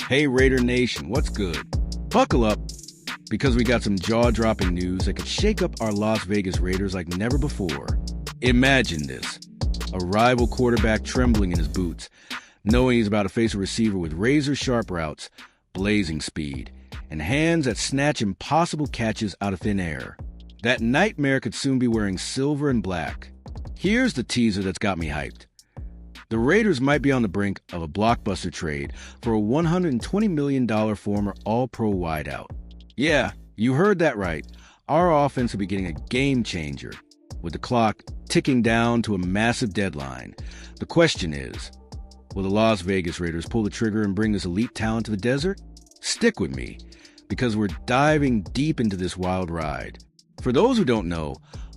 Hey Raider Nation, what's good? Buckle up, because we got some jaw-dropping news that could shake up our Las Vegas Raiders like never before. Imagine this. A rival quarterback trembling in his boots, knowing he's about to face a receiver with razor-sharp routes, blazing speed, and hands that snatch impossible catches out of thin air. That nightmare could soon be wearing silver and black. Here's the teaser that's got me hyped. The Raiders might be on the brink of a blockbuster trade for a $120 million former All-Pro wideout. Yeah, you heard that right. Our offense will be getting a game-changer, with the clock ticking down to a massive deadline. The question is, will the Las Vegas Raiders pull the trigger and bring this elite talent to the desert? Stick with me, because we're diving deep into this wild ride. For those who don't know,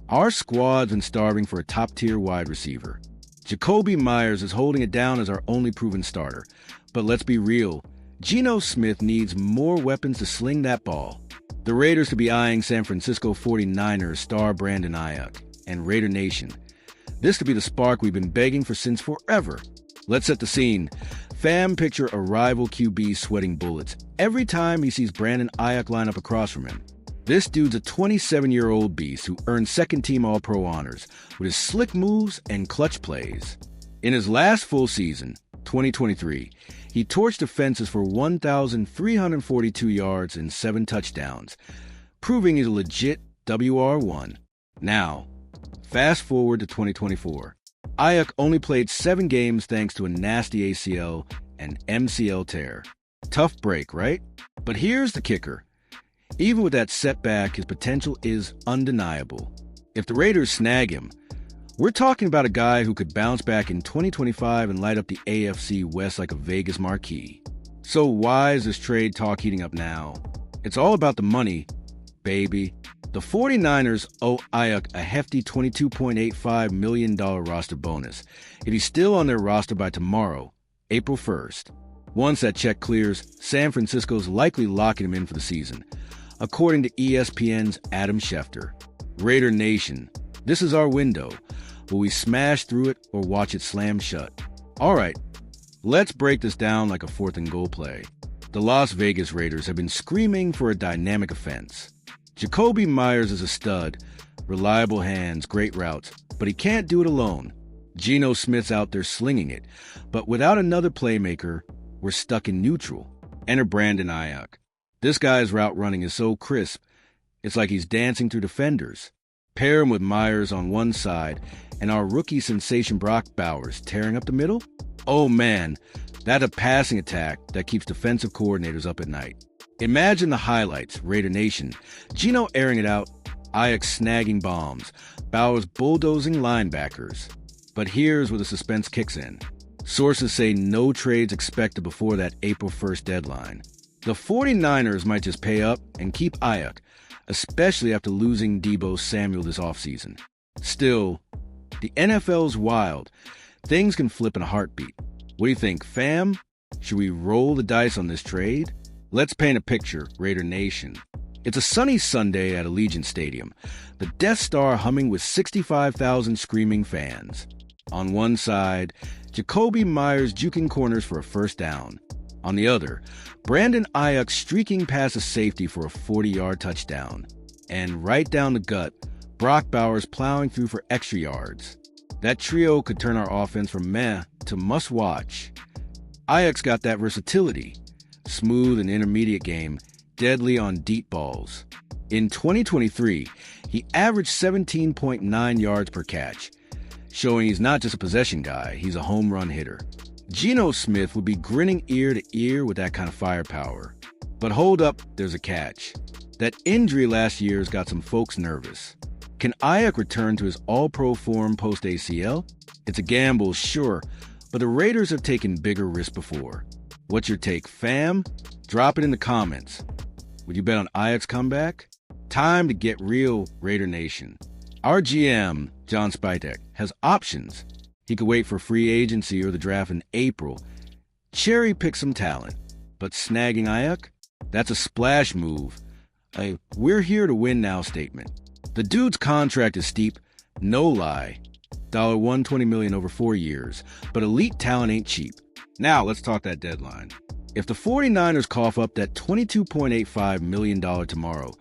our squad's been starving for a top-tier wide receiver. Jakobi Meyers is holding it down as our only proven starter. But let's be real, Geno Smith needs more weapons to sling that ball. The Raiders could be eyeing San Francisco 49ers star Brandon Aiyuk. And Raider Nation, this could be the spark we've been begging for since forever. Let's set the scene. Fam picture a rival QB sweating bullets every time he sees Brandon Aiyuk line up across from him. This dude's a 27-year-old beast who earned second-team All-Pro honors with his slick moves and clutch plays. In his last full season, 2023, he torched defenses for 1,342 yards and 7 touchdowns, proving he's a legit WR1. Now, fast forward to 2024. Aiyuk only played 7 games thanks to a nasty ACL and MCL tear. Tough break, right? But here's the kicker. Even with that setback, his potential is undeniable. If the Raiders snag him, we're talking about a guy who could bounce back in 2025 and light up the AFC West like a Vegas marquee. So why is this trade talk heating up now? It's all about the money, baby. The 49ers owe Aiyuk a hefty $22.85 million roster bonus if he's still on their roster by tomorrow, April 1st. Once that check clears, San Francisco's likely locking him in for the season, according to ESPN's Adam Schefter. Raider Nation, this is our window. Will we smash through it or watch it slam shut? All right, let's break this down like a 4th and goal play. The Las Vegas Raiders have been screaming for a dynamic offense. Jakobi Meyers is a stud, reliable hands, great routes, but he can't do it alone. Geno Smith's out there slinging it, but without another playmaker, we're stuck in neutral. Enter Brandon Aiyuk. This guy's route running is so crisp, it's like he's dancing through defenders. Pair him with Meyers on one side and our rookie sensation Brock Bowers tearing up the middle? Oh man, that's a passing attack that keeps defensive coordinators up at night. Imagine the highlights, Raider Nation. Geno airing it out, Aiyuk snagging bombs, Bowers bulldozing linebackers. But here's where the suspense kicks in. Sources say no trades expected before that April 1st deadline. The 49ers might just pay up and keep Aiyuk, especially after losing Deebo Samuel this offseason. Still, the NFL's wild. Things can flip in a heartbeat. What do you think, fam? Should we roll the dice on this trade? Let's paint a picture, Raider Nation. It's a sunny Sunday at Allegiant Stadium, the Death Star humming with 65,000 screaming fans. On one side, Jakobi Meyers juking corners for a first down. On the other, Brandon Aiyuk streaking past a safety for a 40-yard touchdown. And right down the gut, Brock Bowers plowing through for extra yards. That trio could turn our offense from meh to must-watch. Aiyuk's got that versatility. Smooth and intermediate game, deadly on deep balls. In 2023, he averaged 17.9 yards per catch, showing he's not just a possession guy, he's a home run hitter. Geno Smith would be grinning ear to ear with that kind of firepower. But hold up, there's a catch. That injury last year has got some folks nervous. Can Aiyuk return to his all-pro form post-ACL? It's a gamble, sure, but the Raiders have taken bigger risks before. What's your take, fam? Drop it in the comments. Would you bet on Aiyuk's comeback? Time to get real, Raider Nation. Our GM, John Spytek, has options. He could wait for free agency or the draft in April, cherry-pick some talent. But snagging Aiyuk? That's a splash move. A we're here to win now statement. The dude's contract is steep, no lie. $120 million over 4 years, but elite talent ain't cheap. Now let's talk that deadline. If the 49ers cough up that $22.85 million tomorrow,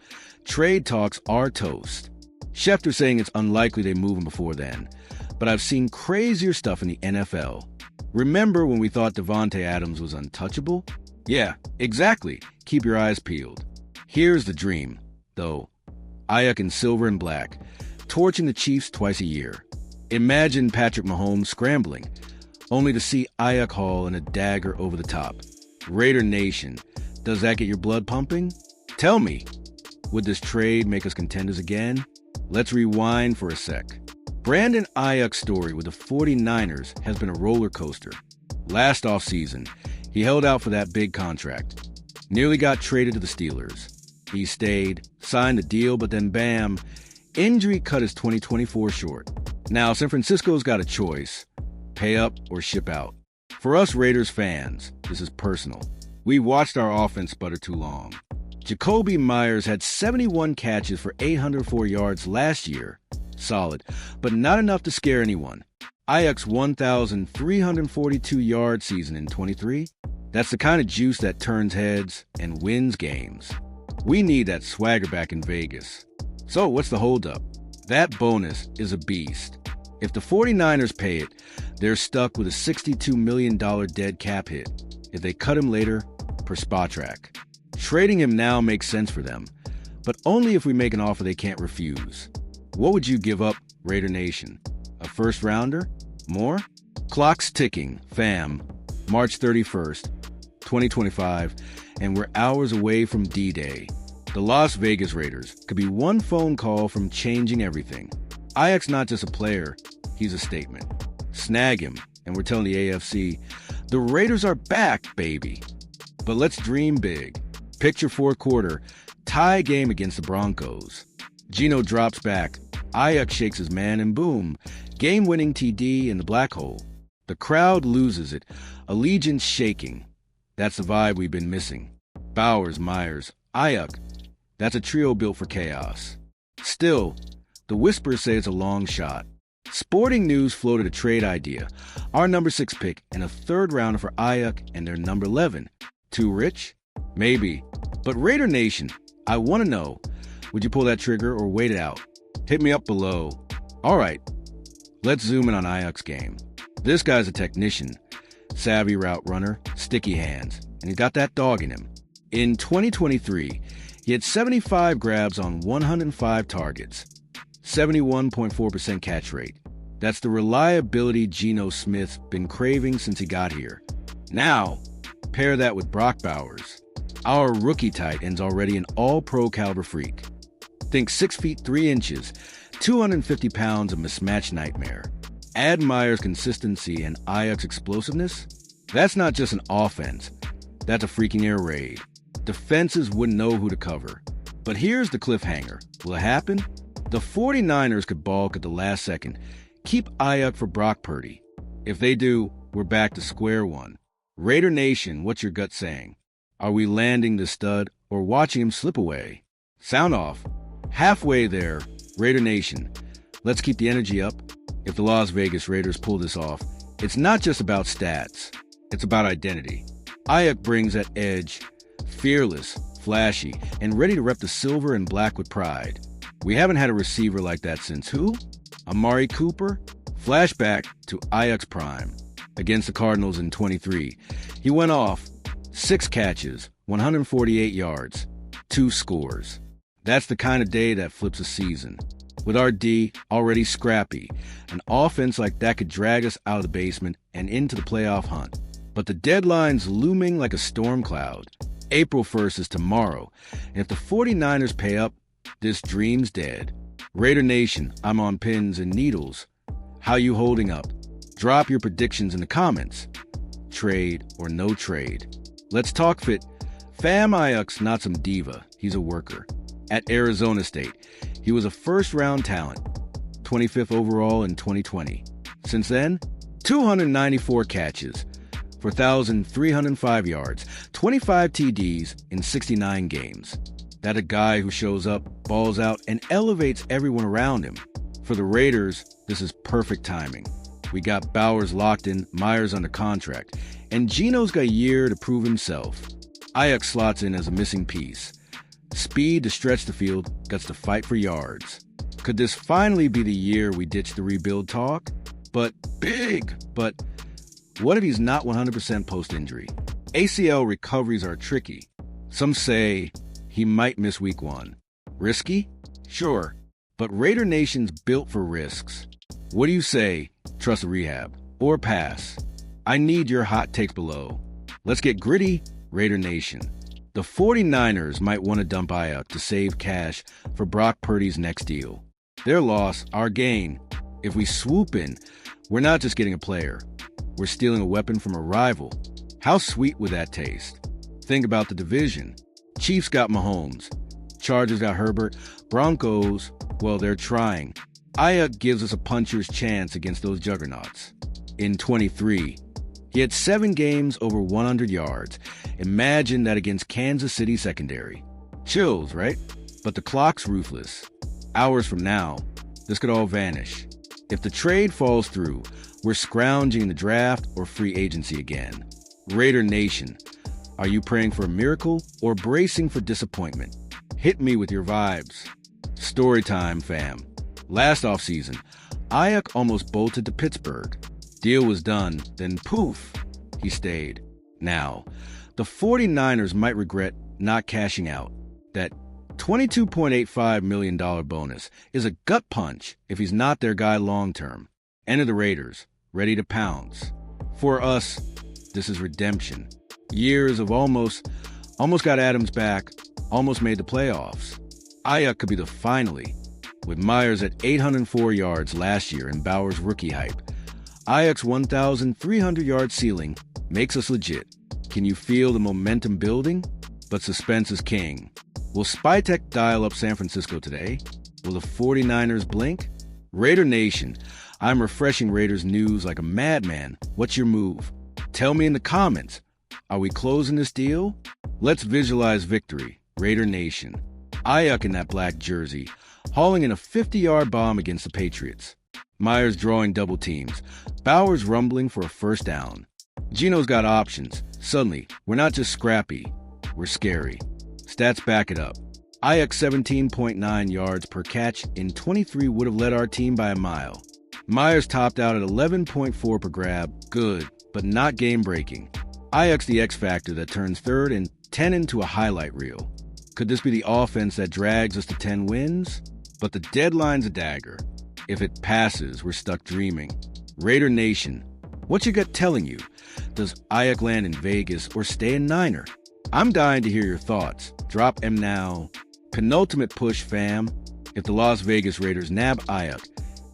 trade talks are toast. Schefter's saying it's unlikely they move him before then, but I've seen crazier stuff in the NFL. Remember when we thought Devontae Adams was untouchable? Yeah, exactly. Keep your eyes peeled. Here's the dream, though. Aiyuk in silver and black, torching the Chiefs twice a year. Imagine Patrick Mahomes scrambling, only to see Aiyuk haul and a dagger over the top. Raider Nation, does that get your blood pumping? Tell me, would this trade make us contenders again? Let's rewind for a sec. Brandon Aiyuk's story with the 49ers has been a roller coaster. Last offseason, he held out for that big contract. Nearly got traded to the Steelers. He stayed, signed the deal, but then bam, injury cut his 2024 short. Now, San Francisco's got a choice: pay up or ship out. For us Raiders fans, this is personal. We watched our offense sputter too long. Jacoby Myers had 71 catches for 804 yards last year. Solid, but not enough to scare anyone. Aiyuk's 1,342-yard season in 23? That's the kind of juice that turns heads and wins games. We need that swagger back in Vegas. So what's the holdup? That bonus is a beast. If the 49ers pay it, they're stuck with a $62 million dead cap hit. If they cut him later, per Spotrac. Trading him now makes sense for them, but only if we make an offer they can't refuse. What would you give up, Raider Nation? A first rounder? More? Clock's ticking, fam. March 31st, 2025, and we're hours away from D-Day. The Las Vegas Raiders could be one phone call from changing everything. Aiyuk's not just a player, he's a statement. Snag him, and we're telling the AFC, the Raiders are back, baby. But let's dream big. Picture fourth quarter, tie game against the Broncos. Geno drops back, Aiyuk shakes his man, and boom, game-winning TD in the black hole. The crowd loses it, allegiance shaking. That's the vibe we've been missing. Bowers, Myers, Aiyuk. That's a trio built for chaos. Still, the whispers say it's a long shot. Sporting News floated a trade idea. Our number 6 pick and a third rounder for Aiyuk and their number 11. Too rich? Maybe. But Raider Nation, I want to know, would you pull that trigger or wait it out? Hit me up below. All right, let's zoom in on Aiyuk's game. This guy's a technician. Savvy route runner, sticky hands, and he's got that dog in him. In 2023, he had 75 grabs on 105 targets, 71.4% catch rate. That's the reliability Geno Smith's been craving since he got here. Now, pair that with Brock Bowers. Our rookie tight end's already an all-pro caliber freak. Think 6 feet 3 inches, 250 pounds of mismatch nightmare. Add Myers' consistency and Aiyuk's explosiveness. That's not just an offense. That's a freaking air raid. Defenses wouldn't know who to cover. But here's the cliffhanger. Will it happen? The 49ers could balk at the last second. Keep Aiyuk for Brock Purdy. If they do, we're back to square one. Raider Nation, what's your gut saying? Are we landing the stud or watching him slip away? Sound off. Halfway there, Raider Nation. Let's keep the energy up. If the Las Vegas Raiders pull this off, it's not just about stats. It's about identity. Aiyuk brings that edge, fearless, flashy, and ready to rep the silver and black with pride. We haven't had a receiver like that since who? Amari Cooper? Flashback to Aiyuk's prime. Against the Cardinals in 23, he went off 6 catches, 148 yards, 2 scores. That's the kind of day that flips a season. With our D already scrappy, an offense like that could drag us out of the basement and into the playoff hunt. But the deadline's looming like a storm cloud. April 1st is tomorrow, and if the 49ers pay up, this dream's dead. Raider Nation, I'm on pins and needles. How you holding up? Drop your predictions in the comments. Trade or no trade. Let's talk fit. Fam Aiyuk's not some diva. He's a worker. At Arizona State, he was a first-round talent, 25th overall in 2020. Since then, 294 catches for 1,305 yards, 25 TDs in 69 games. That a guy who shows up, balls out, and elevates everyone around him. For the Raiders, this is perfect timing. We got Bowers locked in, Myers under contract, and Geno's got a year to prove himself. Aiyuk slots in as a missing piece. Speed to stretch the field, guts to fight for yards. Could this finally be the year we ditch the rebuild talk? But what if he's not 100% post-injury? ACL recoveries are tricky. Some say he might miss week 1. Risky? Sure. But Raider Nation's built for risks. What do you say? Trust the rehab or pass? I need your hot takes below. Let's get gritty, Raider Nation. The 49ers might want to dump Aiyuk to save cash for Brock Purdy's next deal. Their loss, our gain. If we swoop in, we're not just getting a player. We're stealing a weapon from a rival. How sweet would that taste? Think about the division. Chiefs got Mahomes. Chargers got Herbert. Broncos, well, they're trying. Aiyuk gives us a puncher's chance against those juggernauts. In 23, he had 7 games over 100 yards. Imagine that against Kansas City secondary. Chills, right? But the clock's ruthless. Hours from now, this could all vanish. If the trade falls through, we're scrounging in the draft or free agency again. Raider Nation, are you praying for a miracle or bracing for disappointment? Hit me with your vibes. Story time, fam. Last offseason, Aiyuk almost bolted to Pittsburgh. Deal was done, then poof, he stayed. Now, the 49ers might regret not cashing out. That $22.85 million bonus is a gut punch if he's not their guy long-term. Enter the Raiders, ready to pounce. For us, this is redemption. Years of almost got Adams back, almost made the playoffs. Aiyuk could be the finally. With Myers at 804 yards last year in Bowers' rookie hype, Aiyuk's 1,300-yard ceiling makes us legit. Can you feel the momentum building? But suspense is king. Will Spytech dial up San Francisco today? Will the 49ers blink? Raider Nation, I'm refreshing Raiders news like a madman. What's your move? Tell me in the comments. Are we closing this deal? Let's visualize victory, Raider Nation. Aiyuk in that black jersey, hauling in a 50-yard bomb against the Patriots. Myers drawing double teams. Bowers rumbling for a first down. Geno's got options. Suddenly, we're not just scrappy, we're scary. Stats back it up. Aiyuk 17.9 yards per catch in 23 would have led our team by a mile. Myers topped out at 11.4 per grab. Good, but not game-breaking. Aiyuk's the X factor that turns 3rd and 10 into a highlight reel. Could this be the offense that drags us to 10 wins? But the deadline's a dagger. If it passes, we're stuck dreaming. Raider Nation, what's your gut telling you? Does Aiyuk land in Vegas or stay in Niner? I'm dying to hear your thoughts. Drop M now. Penultimate push, fam. If the Las Vegas Raiders nab Aiyuk,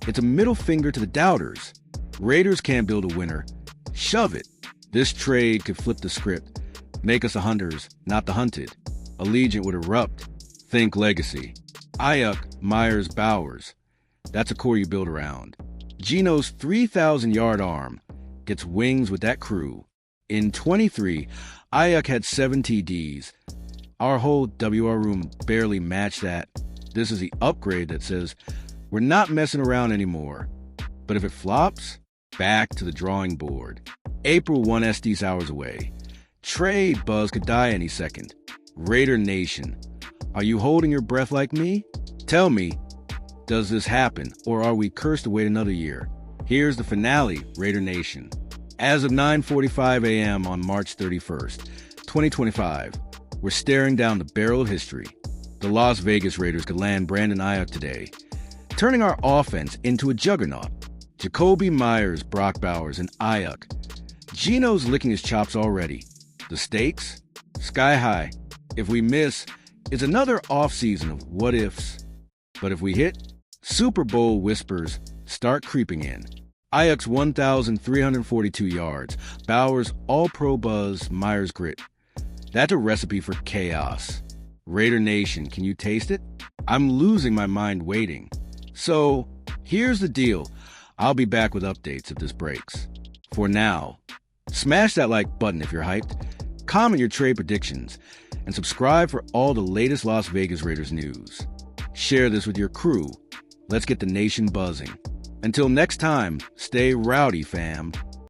it's a middle finger to the doubters. Raiders can't build a winner. Shove it. This trade could flip the script. Make us the hunters, not the hunted. Allegiant would erupt. Think legacy. Aiyuk, Myers, Bowers. That's a core you build around. Geno's 3,000-yard arm gets wings with that crew. In 23, Aiyuk had 7 TDs. Our whole WR room barely matched that. This is the upgrade that says we're not messing around anymore. But if it flops, back to the drawing board. April 1 SD's hours away. Trade buzz could die any second. Raider Nation, are you holding your breath like me? Tell me, does this happen, or are we cursed to wait another year? Here's the finale, Raider Nation. As of 9:45 a.m. on March 31st, 2025, we're staring down the barrel of history. The Las Vegas Raiders could land Brandon Aiyuk today, turning our offense into a juggernaut. Jacoby Myers, Brock Bowers, and Aiyuk. Geno's licking his chops already. The stakes? Sky high. If we miss, it's another offseason of what-ifs. But if we hit, Super Bowl whispers start creeping in. Aiyuk's 1,342 yards. Bowers' all-pro buzz, Myers' grit. That's a recipe for chaos. Raider Nation, can you taste it? I'm losing my mind waiting. So, here's the deal. I'll be back with updates if this breaks. For now, smash that like button if you're hyped, comment your trade predictions, and subscribe for all the latest Las Vegas Raiders news. Share this with your crew. Let's get the nation buzzing. Until next time, stay rowdy, fam.